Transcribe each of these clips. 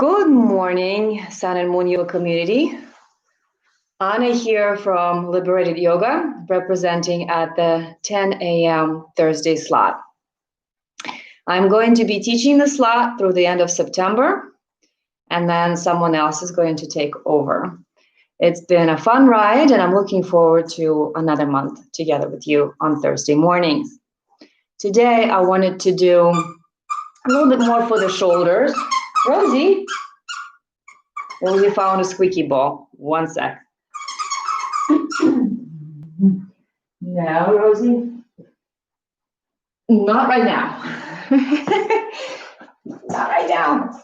Good morning, Sun and Moon Yoga community. Anna here from Liberated Yoga, representing at the 10 a.m. Thursday slot. I'm going to be teaching the slot through the end of September, and then someone else is going to take over. It's been a fun ride, and I'm looking forward to another month together with you on Thursday mornings. Today, I wanted to do a little bit more for the shoulders. Rosie found a squeaky ball. One sec. No, Rosie. Not right now. Not right now.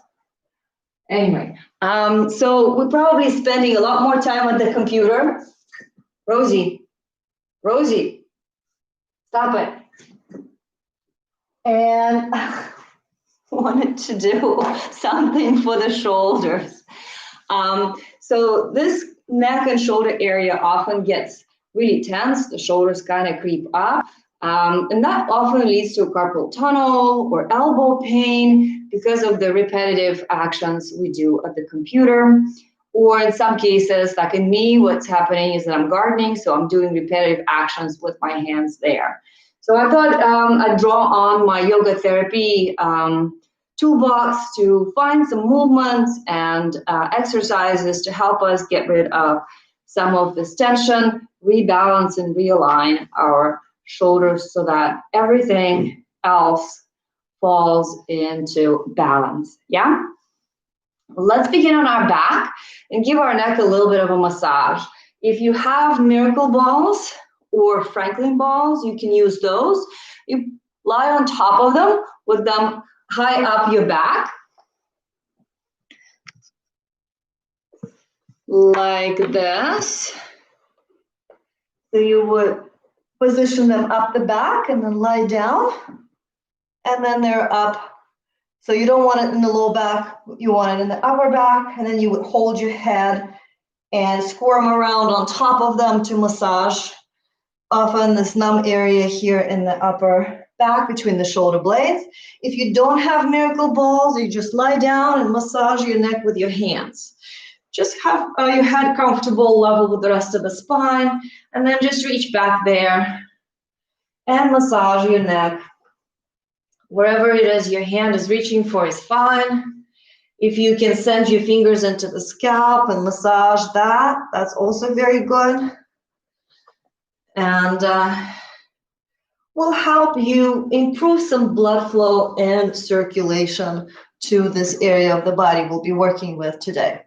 Anyway, so we're probably spending a lot more time on the computer. Rosie, stop it. And wanted to do something for the shoulders. So this neck and shoulder area often gets really tense. The shoulders kind of creep up. And that often leads to carpal tunnel or elbow pain because of the repetitive actions we do at the computer. Or in some cases, like in me, what's happening is that I'm gardening, so I'm doing repetitive actions with my hands there. So I thought I'd draw on my yoga therapy toolbox to find some movements and exercises to help us get rid of some of this tension, rebalance and realign our shoulders so that everything else falls into balance. Yeah? Let's begin on our back and give our neck a little bit of a massage. If you have miracle balls or Franklin balls, you can use those. You lie on top of them with them high up your back, like this. So you would position them up the back and then lie down, and then they're up. So you don't want it in the low back, you want it in the upper back, and then you would hold your head and squirm around on top of them to massage often this numb area here in the upper back between the shoulder blades. If you don't have miracle balls, you just lie down and massage your neck with your hands. Just have your head comfortable, level with the rest of the spine, and then just reach back there and massage your neck. Wherever it is your hand is reaching for is fine. If you can send your fingers into the scalp and massage that, that's also very good. And will help you improve some blood flow and circulation to this area of the body we'll be working with today.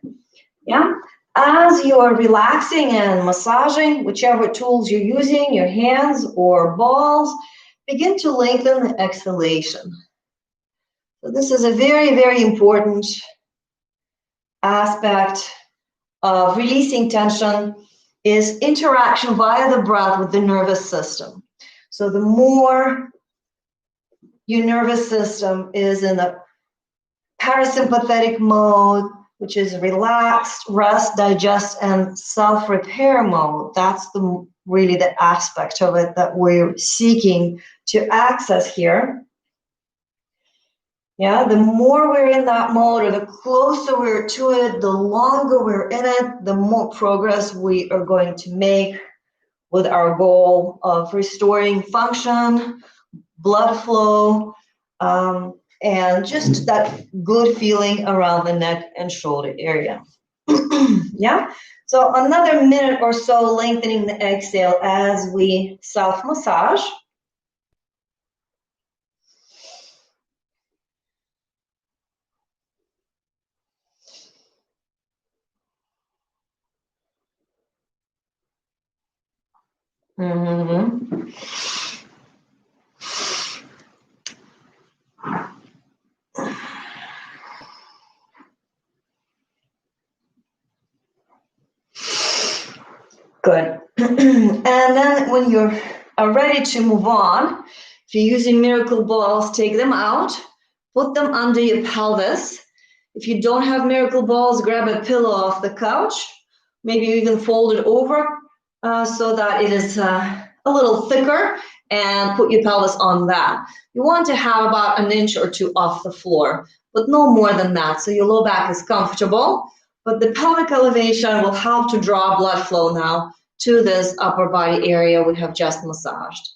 Yeah, as you're relaxing and massaging, whichever tools you're using, your hands or balls, begin to lengthen the exhalation. So this is a very, very important aspect of releasing tension, is interaction via the breath with the nervous system. So the more your nervous system is in the parasympathetic mode, which is relaxed, rest, digest, and self-repair mode, that's really the aspect of it that we're seeking to access here. Yeah, the more we're in that mode, or the closer we're to it, the longer we're in it, the more progress we are going to make with our goal of restoring function, blood flow, and just that good feeling around the neck and shoulder area. Yeah, so another minute or so lengthening the exhale as we self-massage. Mm-hmm. Good. And then when you're ready to move on, if you're using miracle balls, take them out, put them under your pelvis. If you don't have miracle balls, grab a pillow off the couch, maybe even fold it over so that it is a little thicker, and put your pelvis on that. You want to have about an inch or two off the floor. but no more than that. So your low back is comfortable, but the pelvic elevation will help to draw blood flow now to this upper body area we have just massaged.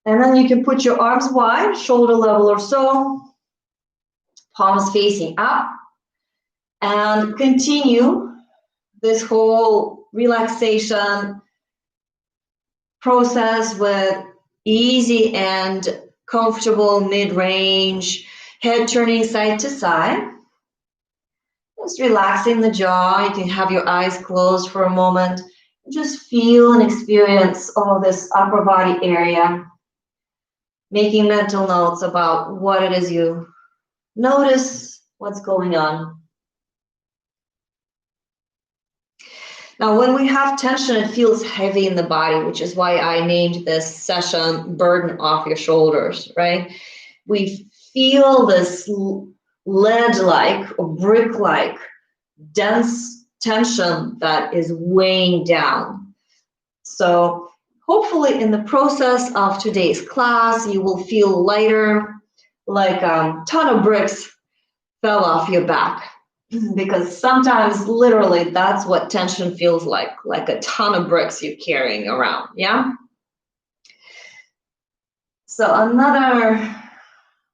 And then you can put your arms wide, shoulder level or so, palms facing up, and continue this whole relaxation process with easy and comfortable mid-range, head turning side to side. Just relaxing the jaw. You can have your eyes closed for a moment. Just feel and experience all this upper body area. Making mental notes about what it is you notice, what's going on. Now, when we have tension, it feels heavy in the body, which is why I named this session Burden Off Your Shoulders, right? We feel this lead-like or brick-like dense tension that is weighing down. So hopefully in the process of today's class, you will feel lighter, like a ton of bricks fell off your back. Because sometimes literally that's what tension feels like a ton of bricks you're carrying around, yeah? So another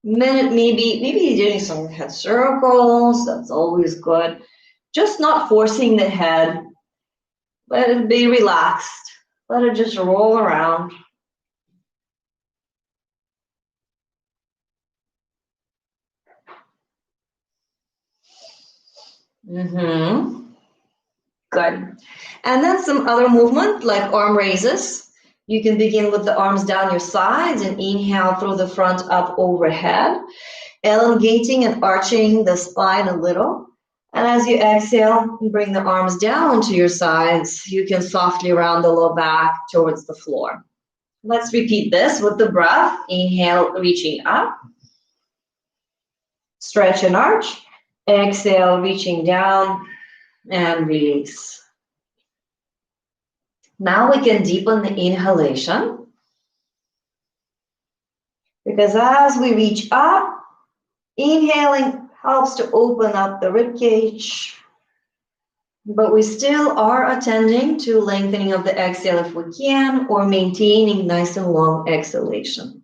minute, maybe doing some head circles, that's always good. Just not forcing the head, let it be relaxed. Let it just roll around. Good. And then some other movement like arm raises. You can begin with the arms down your sides and inhale through the front up overhead, elongating and arching the spine a little. And as you exhale, bring the arms down to your sides. You can softly round the low back towards the floor. Let's repeat this with the breath. Inhale, reaching up. Stretch and arch. Exhale, reaching down and release. Now we can deepen the inhalation, because as we reach up, inhaling helps to open up the rib cage, but we still are attending to lengthening of the exhale if we can, or maintaining nice and long exhalation.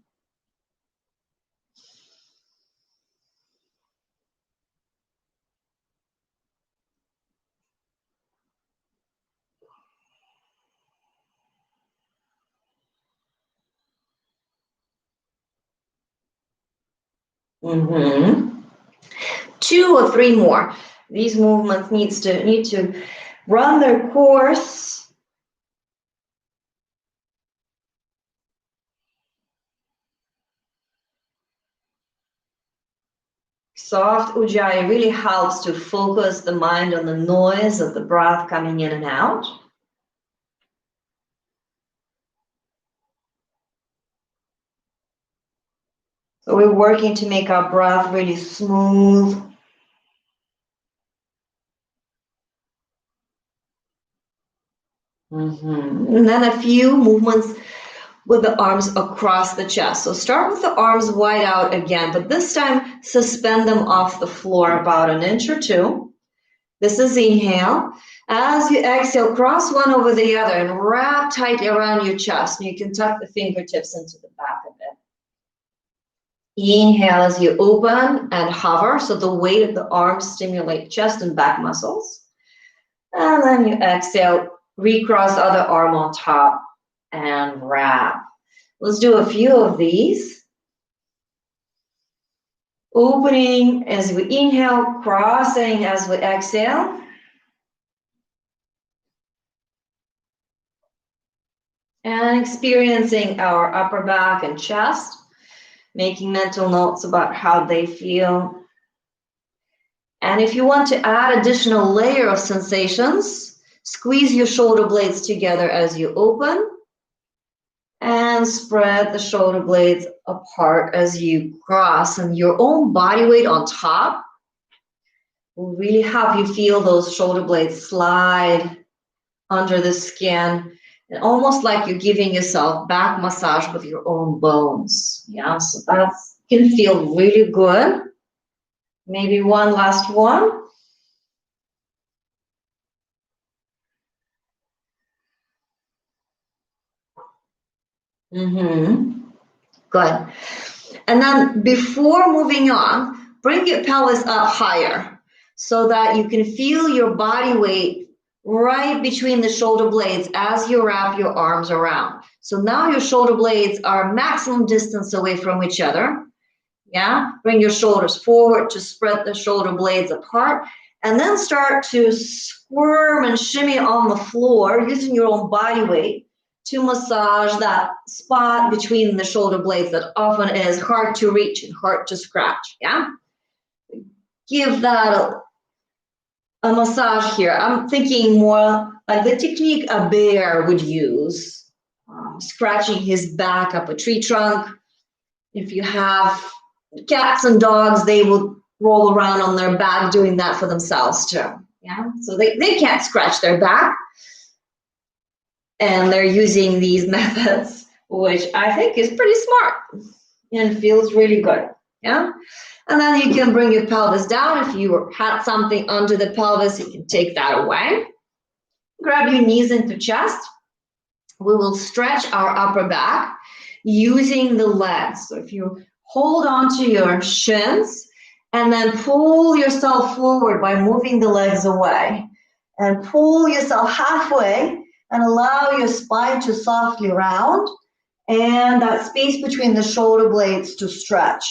Two or three more. These movements need to run their course. Soft Ujjayi really helps to focus the mind on the noise of the breath coming in and out. So we're working to make our breath really smooth. And then a few movements with the arms across the chest. So start with the arms wide out again, but this time suspend them off the floor about an inch or two. This is inhale. As you exhale, cross one over the other and wrap tightly around your chest. And you can tuck the fingertips into the back of it. Inhale as you open and hover, so the weight of the arms stimulate chest and back muscles. And then you exhale, recross the other arm on top and wrap. Let's do a few of these. Opening as we inhale, crossing as we exhale. And experiencing our upper back and chest. Making mental notes about how they feel. And if you want to add additional layer of sensations, squeeze your shoulder blades together as you open and spread the shoulder blades apart as you cross, and your own body weight on top will really help you feel those shoulder blades slide under the skin. And almost like you're giving yourself back massage with your own bones. Yeah, so that can feel really good Maybe one last one. Good. And then before moving on, bring your pelvis up higher so that you can feel your body weight right between the shoulder blades as you wrap your arms around. So now your shoulder blades are maximum distance away from each other. Yeah, bring your shoulders forward to spread the shoulder blades apart, and then start to squirm and shimmy on the floor using your own body weight to massage that spot between the shoulder blades that often is hard to reach and hard to scratch. Yeah, give that a massage here. I'm thinking more like the technique a bear would use, scratching his back up a tree trunk. If you have cats and dogs, they will roll around on their back doing that for themselves too. Yeah, so they can't scratch their back, and they're using these methods, which I think is pretty smart and feels really good. Yeah, and then you can bring your pelvis down. If you had something under the pelvis, you can take that away. Grab your knees into chest. We will stretch our upper back using the legs. So if you hold on to your shins and then pull yourself forward by moving the legs away, and pull yourself halfway and allow your spine to softly round and that space between the shoulder blades to stretch.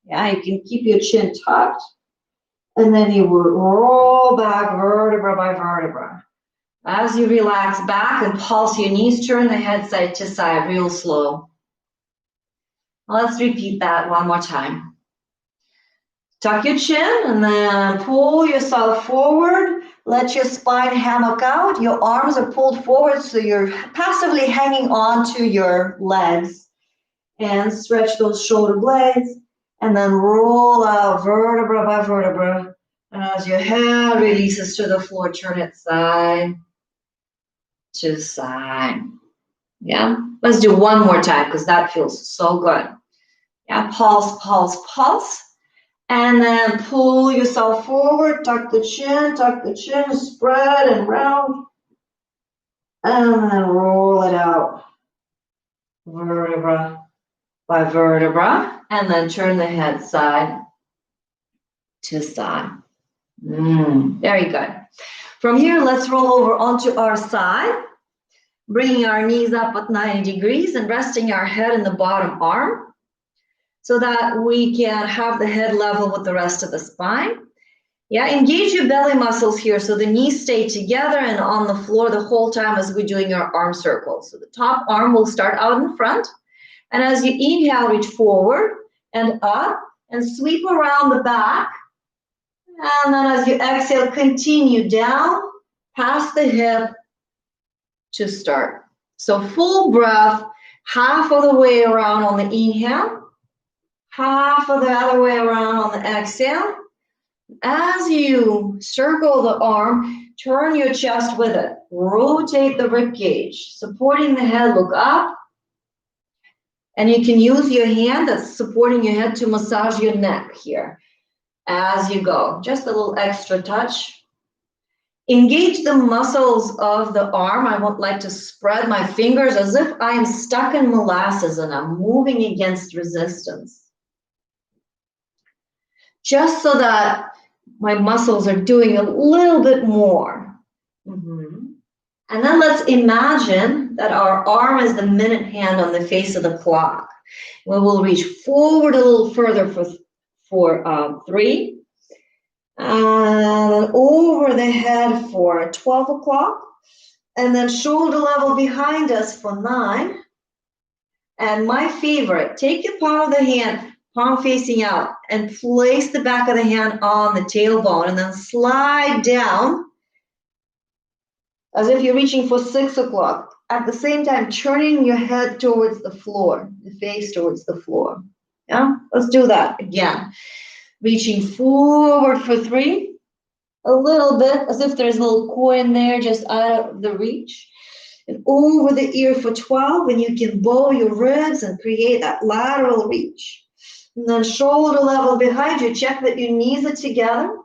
Yeah, you can keep your chin tucked, and then you will roll back vertebra by vertebra. As you relax back and pulse your knees, turn the head side to side real slow. Let's repeat that one more time. Tuck your chin and then pull yourself forward. Let your spine hammock out. Your arms are pulled forward so you're passively hanging on to your legs. And stretch those shoulder blades. And then roll out vertebra by vertebra. And as your head releases to the floor, turn it side to side. Yeah, let's do one more time because that feels so good. Yeah, pulse, pulse, pulse. And then pull yourself forward, tuck the chin, spread and round. And then roll it out. Vertebra by vertebra. And then turn the head side to side. Very good. From here, let's roll over onto our side, bringing our knees up at 90 degrees and resting our head in the bottom arm so that we can have the head level with the rest of the spine. Yeah, engage your belly muscles here so the knees stay together and on the floor the whole time as we're doing our arm circles. So the top arm will start out in front, and as you inhale, reach forward and up and sweep around the back. And then as you exhale, continue down past the hip to start. So full breath, half of the way around on the inhale, half of the other way around on the exhale. As you circle the arm, turn your chest with it. Rotate the rib cage, supporting the head, look up. And you can use your hand that's supporting your head to massage your neck here as you go. Just a little extra touch. Engage the muscles of the arm. I would like to spread my fingers as if I am stuck in molasses and I'm moving against resistance. Just so that my muscles are doing a little bit more. And then let's imagine that our arm is the minute hand on the face of the clock. We will reach forward a little further for 3. And over the head for 12 o'clock. And then shoulder level behind us for 9. And my favorite, take your palm of the hand, palm facing out, and place the back of the hand on the tailbone and then slide down as if you're reaching for 6 o'clock. At the same time, turning your head towards the floor, the face towards the floor. Yeah, let's do that again. Reaching forward for 3, a little bit, as if there's a little coin there just out of the reach. And over the ear for 12, and you can bow your ribs and create that lateral reach. And then shoulder level behind you. Check that your knees are together.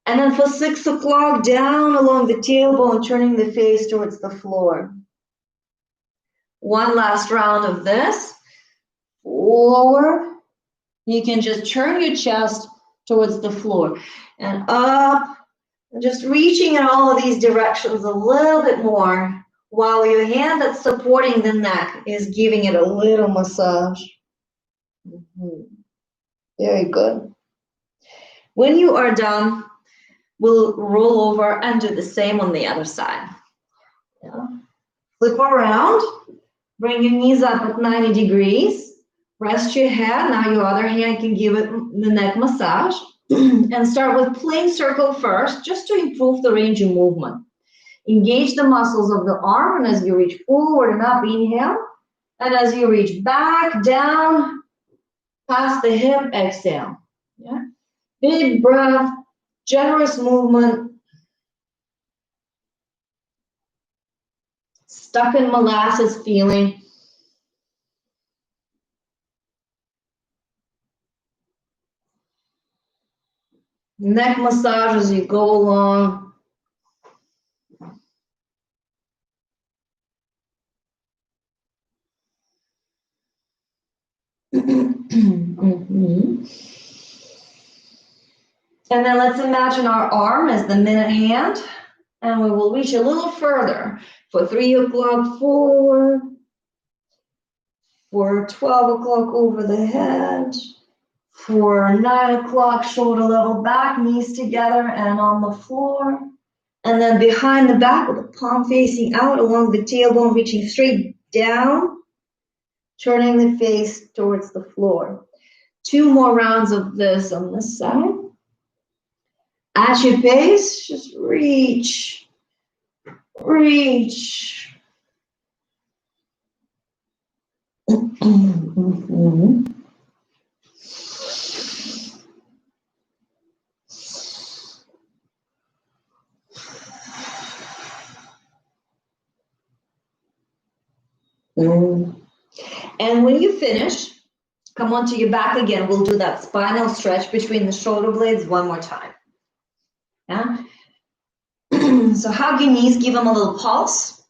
And then for 6 o'clock, down along the tailbone, turning the face towards the floor. One last round of this. Forward. You can just turn your chest towards the floor. And up. And just reaching in all of these directions a little bit more, while your hand that's supporting the neck is giving it a little massage. Very good. When you are done, we'll roll over and do the same on the other side. Yeah. Flip around, bring your knees up at 90 degrees, rest your head. Now your other hand can give it the neck massage. And start with plain circle first, just to improve the range of movement. Engage the muscles of the arm, and as you reach forward and up, inhale. And as you reach back, down, past the hip, exhale. Yeah. Big breath, generous movement. Stuck in molasses feeling. Neck massage as you go along. Mm-hmm. And then let's imagine our arm as the minute hand, and we will reach a little further. For 3 o'clock forward, for 12 o'clock over the head, for 9 o'clock shoulder level back, knees together and on the floor. And then behind the back with the palm facing out along the tailbone, reaching straight down, turning the face towards the floor. 2 more rounds of this on this side. At your pace, just reach, reach. Mm-hmm. And when you finish, come onto your back again. We'll do that spinal stretch between the shoulder blades one more time. Yeah. So hug your knees, give them a little pulse.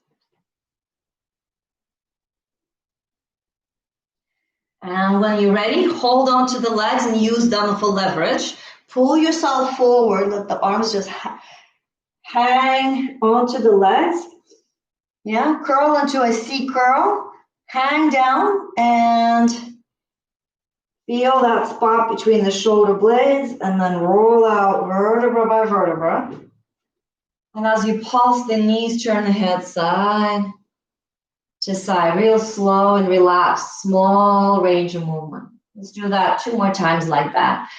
And when you're ready, hold on to the legs and use them for leverage. Pull yourself forward, let the arms just hang onto the legs. Yeah, curl into a C curl, hang down and feel that spot between the shoulder blades, and then roll out vertebra by vertebra. And as you pulse the knees, turn the head side to side, real slow and relaxed, small range of movement. Let's do that 2 more times like that.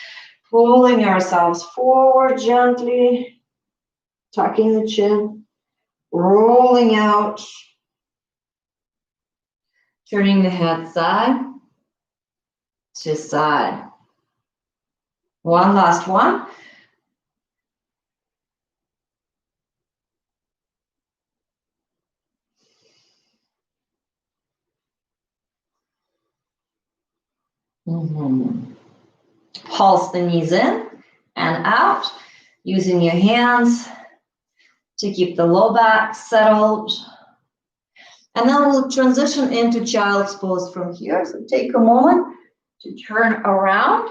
Pulling ourselves forward gently, tucking the chin, rolling out, turning the head side to side. One last one. Mm-hmm. Pulse the knees in and out, using your hands to keep the low back settled. And then we'll transition into child's pose from here. So take a moment to turn around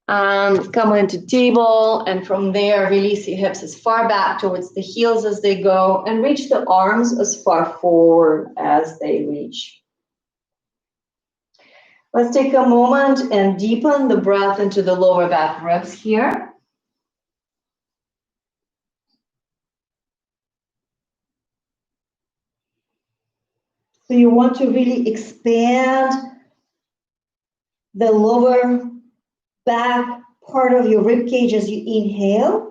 and come into table. And from there, release your hips as far back towards the heels as they go, and reach the arms as far forward as they reach. Let's take a moment and deepen the breath into the lower back ribs here. So you want to really expand the lower back part of your rib cage as you inhale.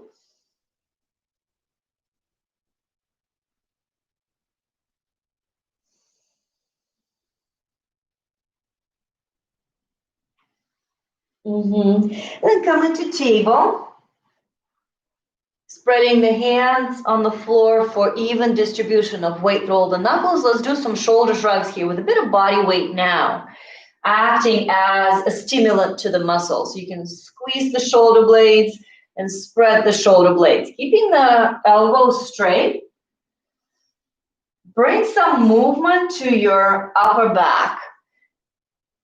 Then come into table. Spreading the hands on the floor for even distribution of weight. Roll the knuckles. Let's do some shoulder shrugs here with a bit of body weight now. acting as a stimulant to the muscles. You can squeeze the shoulder blades and spread the shoulder blades, keeping the elbows straight. Bring some movement to your upper back.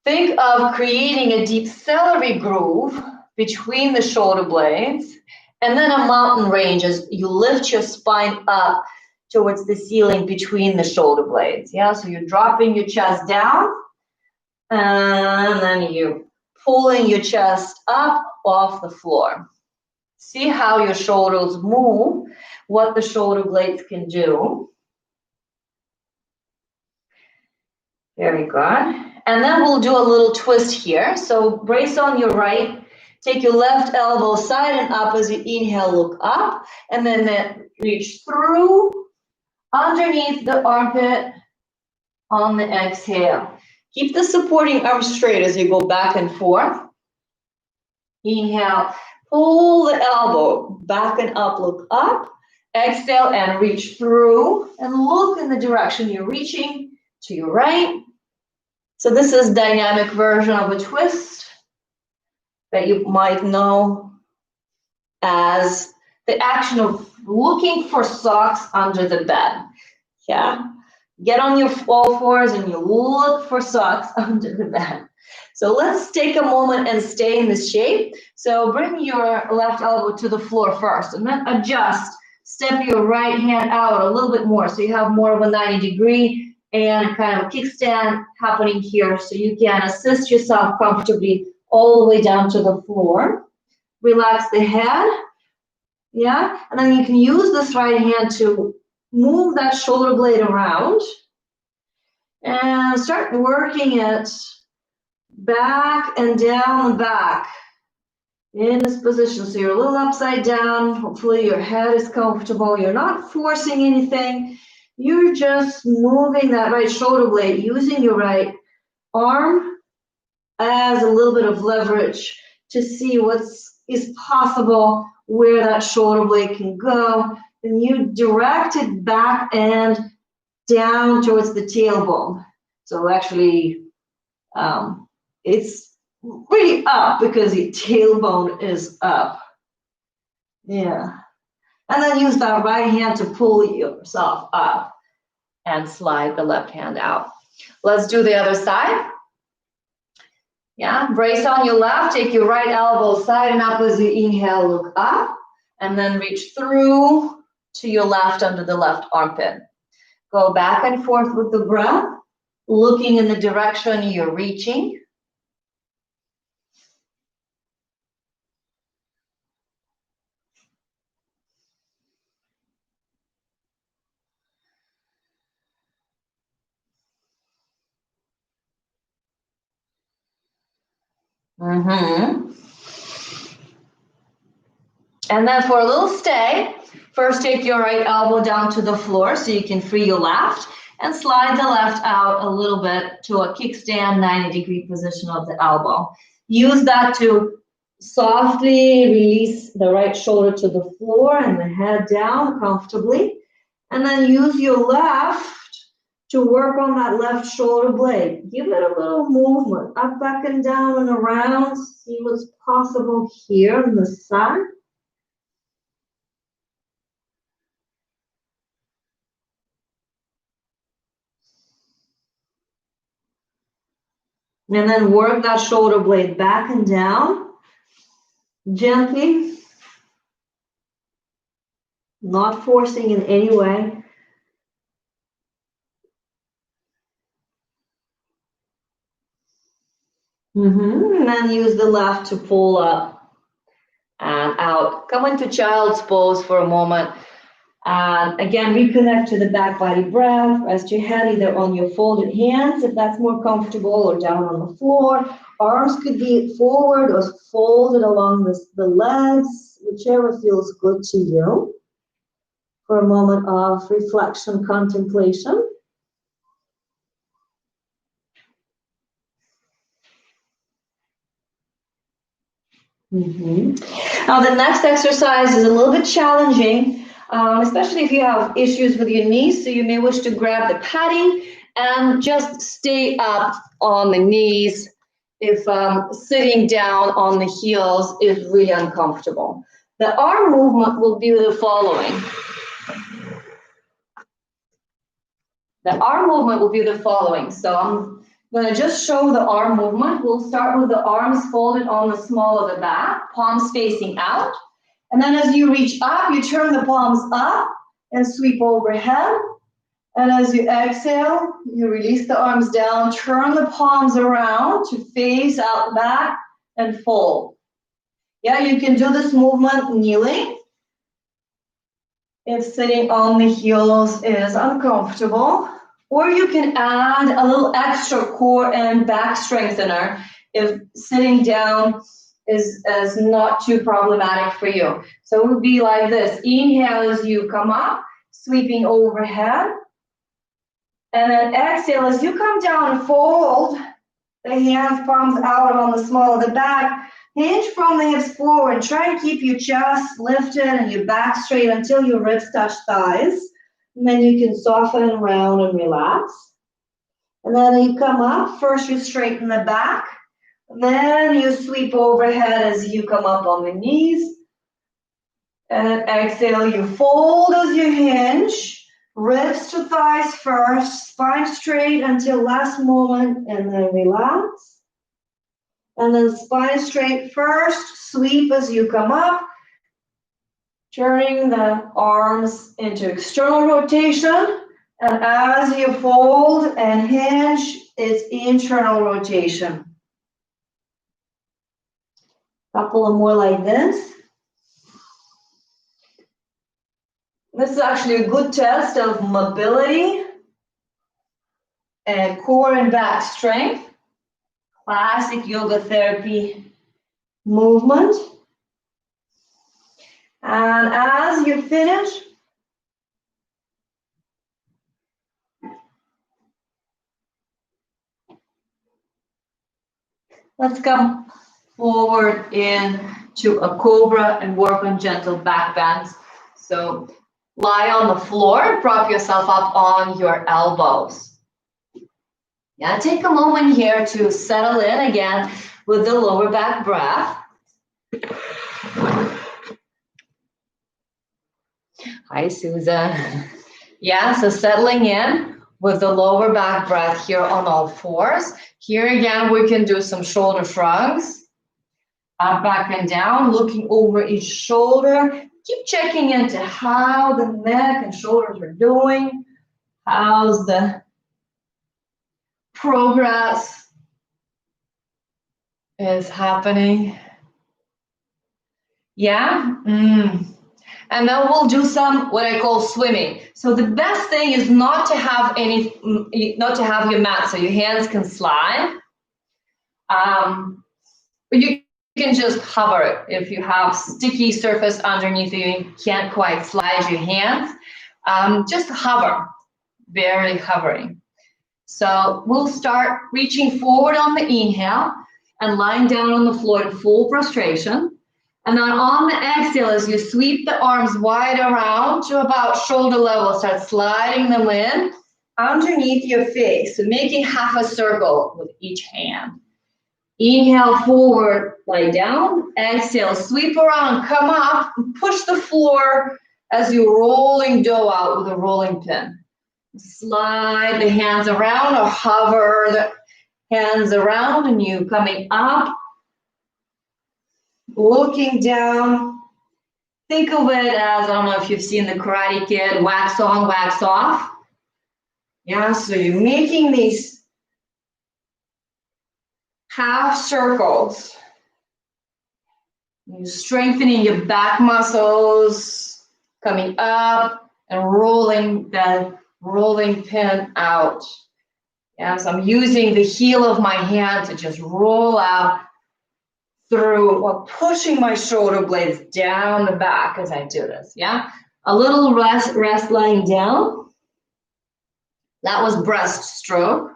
Think of creating a deep celery groove between the shoulder blades, and then a mountain range as you lift your spine up towards the ceiling between the shoulder blades. Yeah, so you're dropping your chest down, and then you're pulling your chest up off the floor. See how your shoulders move, what the shoulder blades can do. Very good. And then we'll do a little twist here. So brace on your right. Take your left elbow side and up as you inhale, look up. And then reach through, underneath the armpit on the exhale. Keep the supporting arm straight as you go back and forth. Inhale, pull the elbow back and up, look up. Exhale and reach through and look in the direction you're reaching to your right. So this is dynamic version of a twist that you might know as the action of looking for socks under the bed. Yeah, get on your all fours and you look for socks under the bed. So let's take a moment and stay in this shape. So bring your left elbow to the floor first and then adjust. Step your right hand out a little bit more so you have more of a 90-degree and kind of a kickstand happening here so you can assist yourself comfortably all the way down to the floor. Relax the head. Yeah, and then you can use this right hand to move that shoulder blade around and start working it back and down and back in this position. So you're a little upside down. Hopefully your head is comfortable. You're not forcing anything. You're just moving that right shoulder blade, using your right arm as a little bit of leverage to see what is possible, where that shoulder blade can go. And you direct it back and down towards the tailbone. So actually, it's really up because your tailbone is up. Yeah. And then use that right hand to pull yourself up and slide the left hand out. Let's do the other side. Yeah, brace on your left, take your right elbow side and up as you inhale, look up, and then reach through to your left under the left armpit. Go back and forth with the breath, looking in the direction you're reaching. And then for a little stay, first take your right elbow down to the floor so you can free your left and slide the left out a little bit to a kickstand 90-degree position of the elbow. Use that to softly release the right shoulder to the floor and the head down comfortably. And then use your left to work on that left shoulder blade. Give it a little movement, up, back, and down and around. See what's possible here on the side. And then work that shoulder blade back and down, gently, not forcing in any way. And then use the left to pull up and out. Come into child's pose for a moment. And again, reconnect to the back body breath. Rest your head either on your folded hands, if that's more comfortable, or down on the floor. Arms could be forward or folded along the legs, whichever feels good to you. For a moment of reflection, contemplation. Now the next exercise is a little bit challenging, especially if you have issues with your knees. So you may wish to grab the padding And just stay up on the knees if sitting down on the heels is really uncomfortable. The arm movement will be the following. The arm movement will be the following. So I'm going to just show the arm movement. We'll start with the arms folded on the small of the back, palms facing out. And then as you reach up, you turn the palms up and sweep overhead. And as you exhale, you release the arms down, turn the palms around to face out back and fold. Yeah, you can do this movement kneeling if sitting on the heels is uncomfortable. Or you can add a little extra core and back strengthener if sitting down is not too problematic for you. So it would be like this. Inhale as you come up, sweeping overhead. And then exhale as you come down and fold the hands, palms out on the small of the back. Hinge from the hips forward. Try to keep your chest lifted and your back straight until your ribs touch thighs. And then you can soften around and relax. And then you come up. First you straighten the back. Then you sweep overhead as you come up on the knees. And then exhale, you fold as you hinge. Ribs to thighs first. Spine straight until last moment. And then relax. And then spine straight first. Sweep as you come up. Turning the arms into external rotation. And as you fold and hinge, it's internal rotation. Couple of more like this. This is actually a good test of mobility and core and back strength. Classic yoga therapy movement. And as you finish, let's come forward into a cobra and work on gentle back bends. So lie on the floor, prop yourself up on your elbows. Yeah, take a moment here to settle in again with the lower back breath. Hi, Susan. Yeah, so settling in with the lower back breath here on all fours. Here again, we can do some shoulder shrugs. Up, back, and down, looking over each shoulder. Keep checking into how the neck and shoulders are doing. How's the progress is happening? Yeah? And then we'll do some what I call swimming. So the best thing is not to have your mat so your hands can slide. But you can just hover it. If you have sticky surface underneath you, you can't quite slide your hands. Just hover, barely hovering. So we'll start reaching forward on the inhale and lying down on the floor in full prostration. And then on the exhale, as you sweep the arms wide around to about shoulder level, start sliding them in underneath your face. So making half a circle with each hand. Inhale forward, lie down. Exhale, sweep around, come up, and push the floor as you rolling dough out with a rolling pin. Slide the hands around or hover the hands around and you coming up. Looking down, think of it as, I don't know if you've seen the Karate Kid, wax on, wax off. Yeah, so you're making these half circles. You're strengthening your back muscles, coming up and rolling the rolling pin out. Yeah, so I'm using the heel of my hand to just roll out through while pushing my shoulder blades down the back as I do this, yeah? A little rest lying down. That was breaststroke.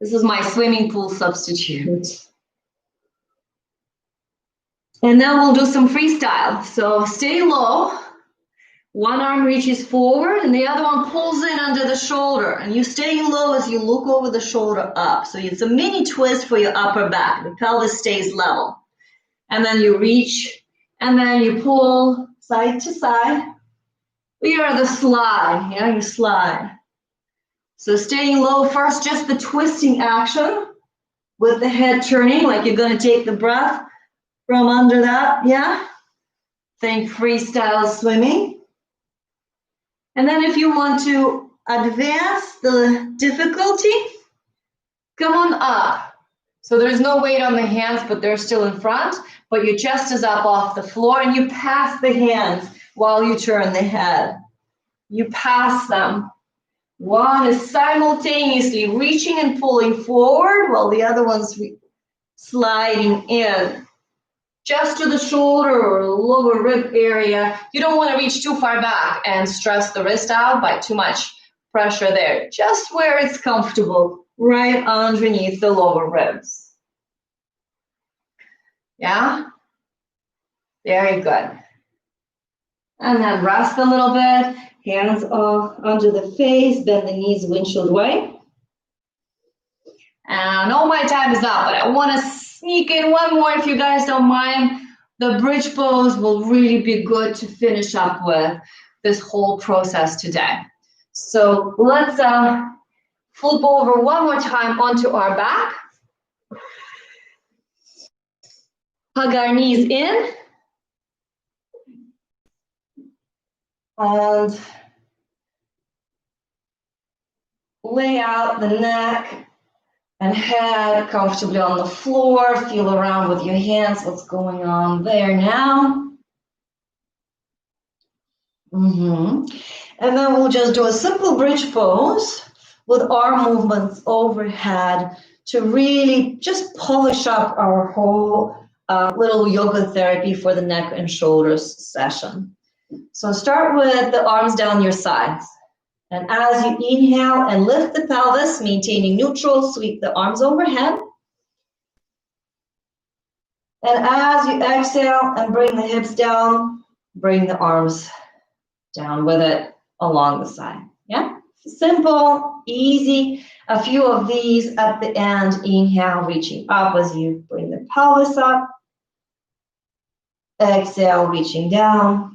This is my swimming pool substitute. And then we'll do some freestyle. So stay low, One arm reaches forward and the other one pulls in under the shoulder, and you stay low as you look over the shoulder up. So it's a mini twist for your upper back. The pelvis stays level. And then you reach and then you pull side to side. You're the slide, yeah, you slide. So staying low first, just the twisting action with the head turning, like you're going to take the breath from under that, yeah? Think freestyle swimming. And then if you want to advance the difficulty, come on up. So there's no weight on the hands, but they're still in front, but your chest is up off the floor and you pass the hands while you turn the head. You pass them. One is simultaneously reaching and pulling forward while the other one's sliding in. Just to the shoulder or lower rib area. You don't want to reach too far back and stress the wrist out by too much pressure there. Just where it's comfortable, right underneath the lower ribs. Yeah? Very good. And then rest a little bit. Hands off under the face, bend the knees windshield way. And I know my time is up, but I want to sneak in one more if you guys don't mind. The bridge pose will really be good to finish up with this whole process today. So let's flip over one more time onto our back. Hug our knees in. And lay out the neck and head comfortably on the floor. Feel around with your hands what's going on there now. And then we'll just do a simple bridge pose with arm movements overhead to really just polish up our whole little yoga therapy for the neck and shoulders session. So start with the arms down your sides. And as you inhale and lift the pelvis, maintaining neutral, sweep the arms overhead. And as you exhale and bring the hips down, bring the arms down with it along the side. Yeah? Simple, easy. A few of these at the end. Inhale, reaching up as you bring the pelvis up. Exhale, reaching down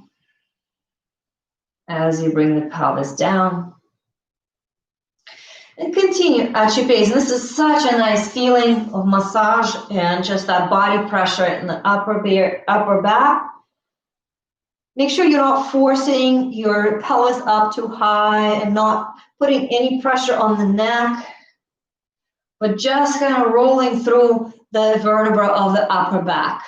as you bring the pelvis down. And continue at your pace. This is such a nice feeling of massage and just that body pressure in the upper back. Make sure you're not forcing your pelvis up too high and not putting any pressure on the neck, but just kind of rolling through the vertebra of the upper back.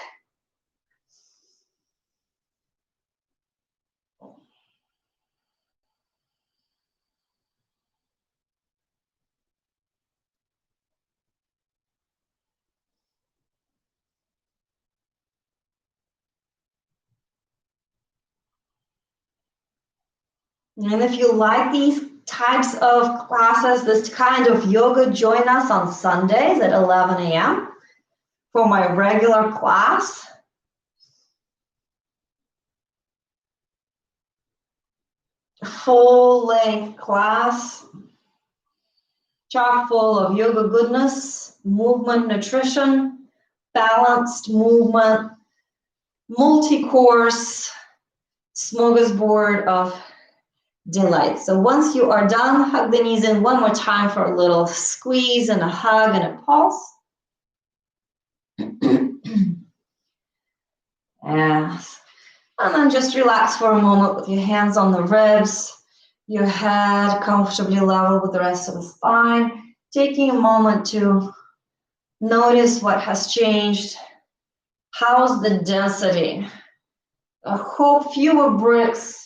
And if you like these types of classes, this kind of yoga, join us on Sundays at 11 a.m. for my regular class. Full-length class, chock full of yoga goodness, movement, nutrition, balanced movement, multi-course smorgasbord of delight. So once you are done, hug the knees in one more time for a little squeeze and a hug and a pulse. Yes. And then just relax for a moment with your hands on the ribs, your head comfortably level with the rest of the spine, taking a moment to notice what has changed. How's the density? I hope fewer bricks,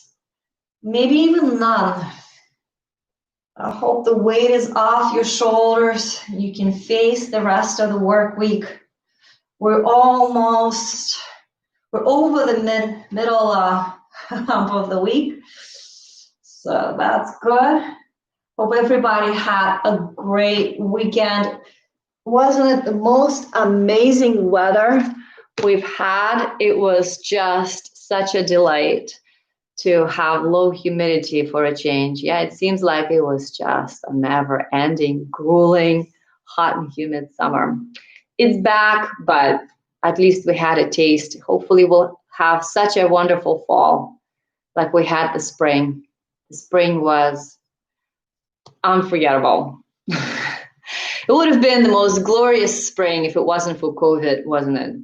maybe even none. I hope the weight is off your shoulders. You can face the rest of the work week. We're over the middle hump of the week. So that's good. Hope everybody had a great weekend. Wasn't it the most amazing weather we've had? It was just such a delight to have low humidity for a change. Yeah, it seems like it was just a never-ending, grueling, hot and humid summer. It's back, but at least we had a taste. Hopefully we'll have such a wonderful fall like we had the spring. The spring was unforgettable. It would have been the most glorious spring if it wasn't for COVID, wasn't it?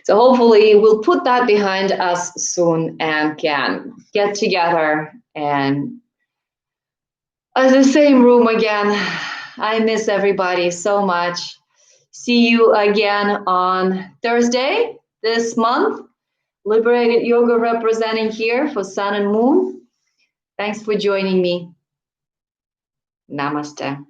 So hopefully we'll put that behind us soon and can get together and in the same room again. I miss everybody so much. See you again on Thursday this month. Liberated Yoga representing here for Sun and Moon. Thanks for joining me. Namaste.